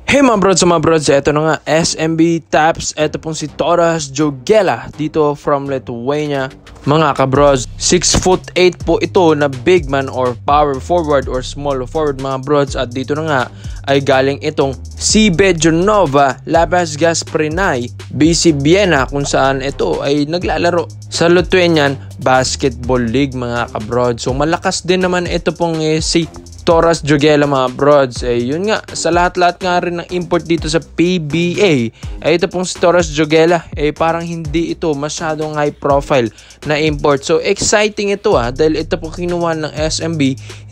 Hey mga brods, eto na nga, SMB Taps, eto pong si Toras Jogela dito from Lithuania. Mga kabrods, 6'8" po ito na big man or power forward or small forward mga brods. At dito na nga ay galing itong CB Jonova Labas Gasprinai BC Vienna, kung saan ito ay naglalaro sa Lithuanian Basketball League mga kabrods. So malakas din naman ito pong si Toras Jogela mga brods. Yun nga, sa lahat-lahat nga rin ng import dito sa PBA, ito pong si Toras Jogela, parang hindi ito masyadong high profile na import. So exciting ito dahil ito pong kinuha ng SMB,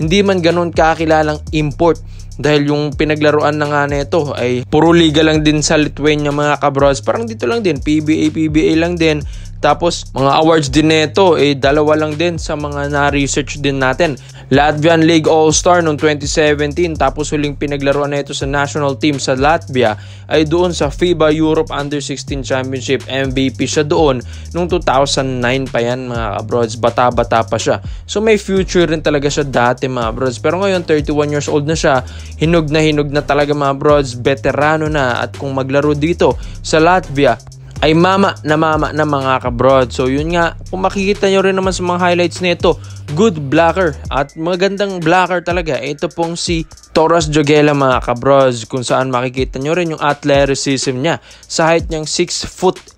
hindi man ganun kakilalang import. Dahil yung pinaglaruan na nga nito ay puro liga lang din sa Lithuania mga kabrods. Parang dito lang din, PBA lang din. Tapos mga awards din nito dalawa lang din sa mga na-research din natin. Latvian League All-Star noong 2017, tapos huling pinaglaruan nito sa national team sa Latvia ay doon sa FIBA Europe Under-16 Championship. MVP siya doon noong 2009 pa yan mga kabrods. Bata-bata pa siya. So may future rin talaga siya dati mga brods. Pero ngayon 31 years old na siya. Hinog na talaga mga brods. Veterano na, at kung maglaro dito sa Latvia ay mama na mga kabrod. So yun nga, kung makikita nyo rin naman sa mga highlights nito, good blocker at magandang blocker talaga. Ito pong si Toras Jogela mga kabrods, kung saan makikita nyo rin yung athleticism niya. Sa height niyang 6'8",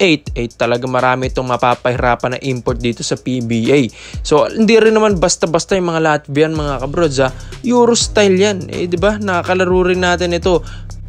talaga marami itong mapapahirapan na import dito sa PBA. So hindi rin naman basta-basta yung mga Latvian mga kabrods Euro style yan. Diba? Nakakalaro rin natin ito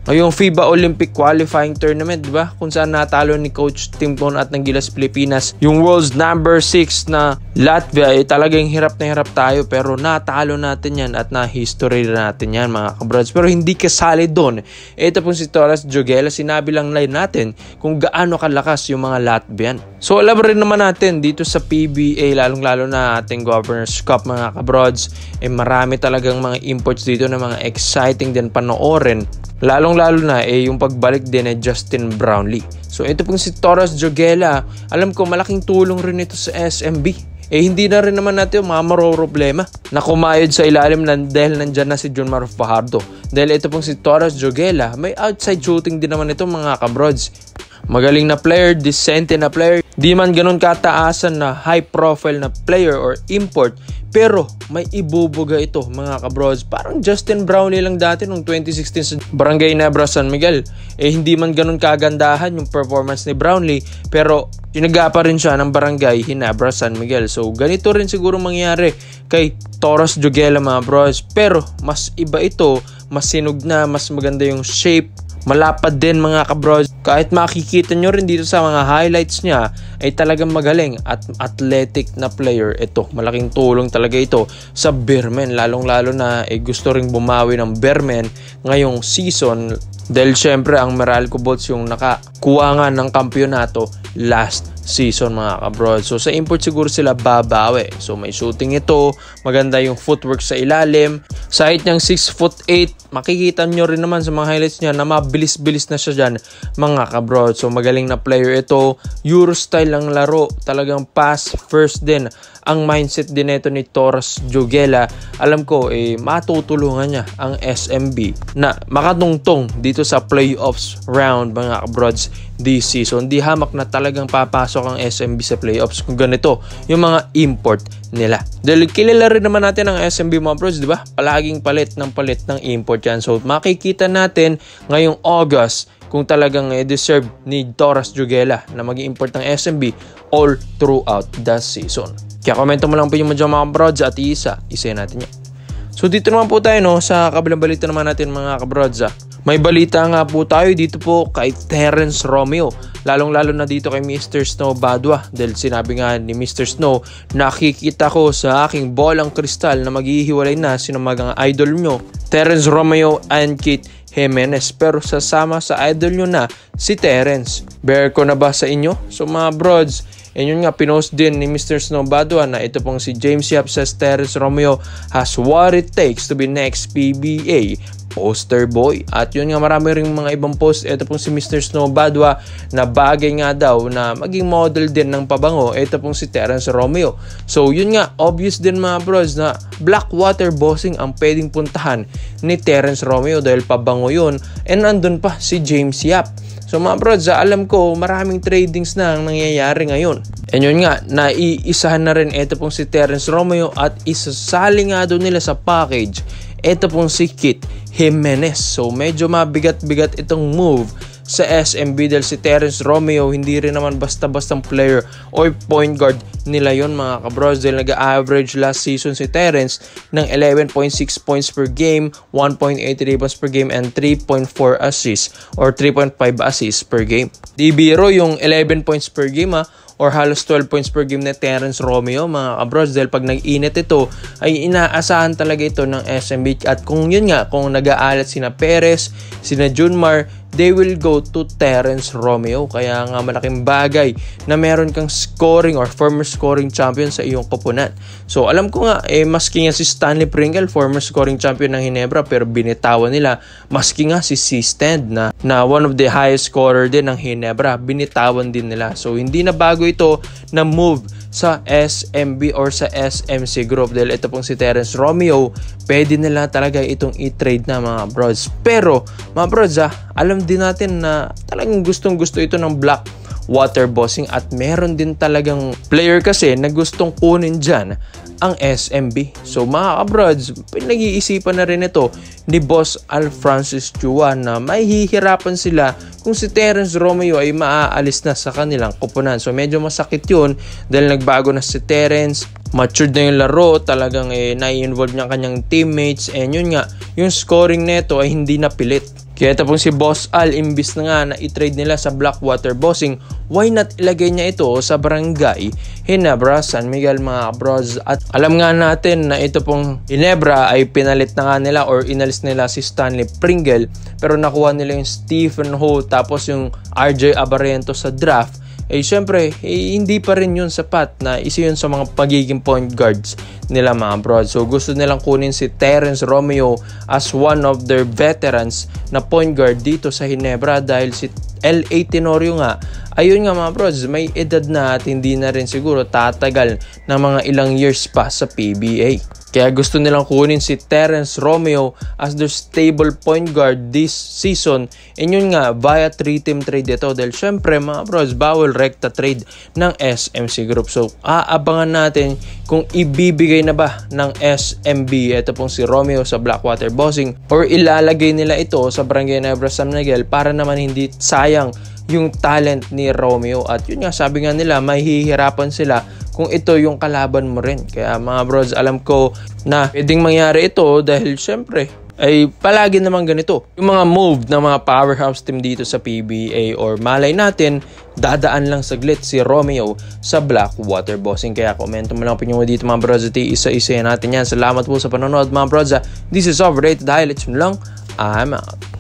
ngayong FIBA Olympic Qualifying Tournament, diba? Kung saan natalo ni Coach Timon at ng Gilas Pilipinas yung world's number 6 na Latvia. Talagang hirap na hirap tayo, pero natalo natin yan at na-history natin yan mga kabrods. Pero hindi kasali doon. Ito pong si Toras Jogela, sinabi lang natin kung gaano kalakas yung mga Latvian. So alam rin naman natin dito sa PBA, lalong-lalo na ating Governor's Cup mga kabrods, marami talagang mga imports dito na mga exciting din panoorin. Lalong-lalo na yung pagbalik din ni Justin Brownlee. So ito pong si Toras Jogela, alam ko malaking tulong rin ito sa SMB. Hindi na rin naman natin problema na kumayod sa ilalim dahil nandyan na si Junmar Fajardo. Dahil ito pong si Toras Jogela, may outside shooting din naman ito mga kabrods. Magaling na player, decente na player. Di man ganun kataasan na high profile na player or import, pero may ibubuga ito mga kabrods. Parang Justin Brownlee lang dati noong 2016 sa Barangay Nebra San Miguel. Hindi man ganun kagandahan yung performance ni Brownlee, pero tinaga pa rin siya ng Barangay Ginebra San Miguel. So ganito rin siguro mangyari kay Toras Jogela mga bros. Pero mas iba ito, mas sinog na, mas maganda yung shape. Malapad din mga kabrods. Kahit makikita nyo rin dito sa mga highlights niya, ay talagang magaling at athletic na player ito. Malaking tulong talaga ito sa Beermen. Lalong-lalo na gusto ring bumawi ng Beermen ngayong season. Dahil syempre ang Meralco Bolts yung nakakuha nga ng kampyonato last season mga kabrods. So sa import siguro sila babawi. So may shooting ito, maganda yung footwork sa ilalim. Sa height niyang 6'8", makikita nyo rin naman sa mga highlights niya na mabilis-bilis na siya dyan mga kabrods. So magaling na player ito, Euro style ang laro, talagang pass first din ang mindset din ito ni Toras Jogela. Alam ko matutulungan niya ang SMB na makatungtong dito sa playoffs round mga kabrods this season. Di hamak na talagang papasok ang SMB sa playoffs kung ganito yung mga import nila. Dahil kilala rin naman natin ang SMB mga bros, di ba? Palaging palit ng import yan. So makikita natin ngayong August kung talagang deserve ni Toras Jogela na mag-import ng SMB all throughout the season. Kaya komento mo lang po yung mga brods at isa natin yan. So dito naman po tayo sa kabilang balita naman natin mga kabrods. May balita nga po tayo dito po kay Terence Romeo. Lalong-lalo na dito kay Mr. Snow Badua. Dahil sinabi nga ni Mr. Snow, nakikita ko sa aking bolang kristal na maghihiwalay na sino mga idol nyo, Terence Romeo and Kate Jimenez. Pero sasama sa idol nyo na si Terence. Bear ko na ba sa inyo? So mga brods, yun nga, pinost din ni Mr. Snow Badua na ito pong si James Yap says Terence Romeo has what it takes to be next PBA poster boy. At yun nga, marami ring mga ibang post. Ito pong si Mr. Snow Badwa na bagay nga daw na maging model din ng pabango. Ito pong si Terrence Romeo. So yun nga, obvious din mga bros na Blackwater Bossing ang pwedeng puntahan ni Terrence Romeo dahil pabango yun. And nandun pa si James Yap. So mga bros, alam ko maraming tradings na ang nangyayari ngayon. And yun nga, naiisahan na rin ito pong si Terrence Romeo at isasali nga doon nila sa package ito pong si Kit Jimenez. So medyo mabigat-bigat itong move sa SMB dahil si Terrence Romeo hindi rin naman basta-bastang player or point guard nila yon mga kabros, dahil nag-average last season si Terrence ng 11.6 points per game, 1.8 rebounds per game, and 3.4 assists or 3.5 assists per game. Di biro yung 11 points per game or halos 12 points per game na Terrence Romeo mga kabros, dahil pag nag-init ito ay inaasahan talaga ito ng SMB. At kung yun nga, kung nag-aalat sina Perez, sina Junmar, they will go to Terrence Romeo. Kaya nga malaking bagay na meron kang scoring or former scoring champion sa iyong koponan. So alam ko nga, maski nga si Stanley Pringle, former scoring champion ng Ginebra, pero binitawan nila. Maski nga si C-Stand na one of the highest scorer din ng Ginebra, binitawan din nila. So hindi na bago ito na move sa SMB or sa SMC Group, dahil ito pong si Terrence Romeo, pwede nila talaga itong i-trade na mga bros. Pero mga bros, alam din natin na talagang gustong-gusto ito ng Blackwater Bossing at meron din talagang player kasi na gustong kunin dyan ang SMB. So mga kabrods, pinag-iisipan na rin ito ni Boss Al Francis Chua na may hihirapan sila kung si Terrence Romeo ay maaalis na sa kanilang koponan. So medyo masakit yun dahil nagbago na si Terrence, matured na yung laro, talagang nai-involve niya kanyang teammates, and yun nga, yung scoring neto ay hindi napilit. Kaya ito pong si Boss Al, imbis na nga na i-trade nila sa Blackwater Bossing, why not ilagay niya ito sa Barangay Ginebra, San Miguel mga bros. At alam nga natin na ito pong Ginebra ay pinalit na nga nila or inalis nila si Stanley Pringle, pero nakuha nila yung Stephen Ho tapos yung RJ Abarriento sa draft. Syempre, hindi pa rin yun sapat na isa yun sa mga pagiging point guards nila mga bros. So gusto nilang kunin si Terrence Romeo as one of their veterans na point guard dito sa Ginebra dahil si L.A. Tenorio nga, ayun nga mga bros, may edad na at hindi na rin siguro tatagal ng mga ilang years pa sa PBA. Kaya gusto nilang kunin si Terrence Romeo as their stable point guard this season. And yun nga, via 3-team trade ito. Dahil syempre mga bros, bawal rekta trade ng SMC Group. So aabangan natin kung ibibigay na ba ng SMB ito pong si Romeo sa Blackwater Bossing or ilalagay nila ito sa Barangay Ginebra San Miguel para naman hindi sayang yung talent ni Romeo. At yun nga, sabi nga nila, mahihirapan sila kung ito yung kalaban mo rin. Kaya mga bros, alam ko na pwedeng mangyari ito dahil syempre ay palagi naman ganito yung mga move ng mga powerhouse team dito sa PBA, or malay natin dadaan lang saglit si Romeo sa Blackwater Bossing. Kaya komento mo lang opinion mo dito mga bros, at isa-isa natin yan. Salamat po sa panonood mga bros. This is Overrated Highlights mo lang. I'm out.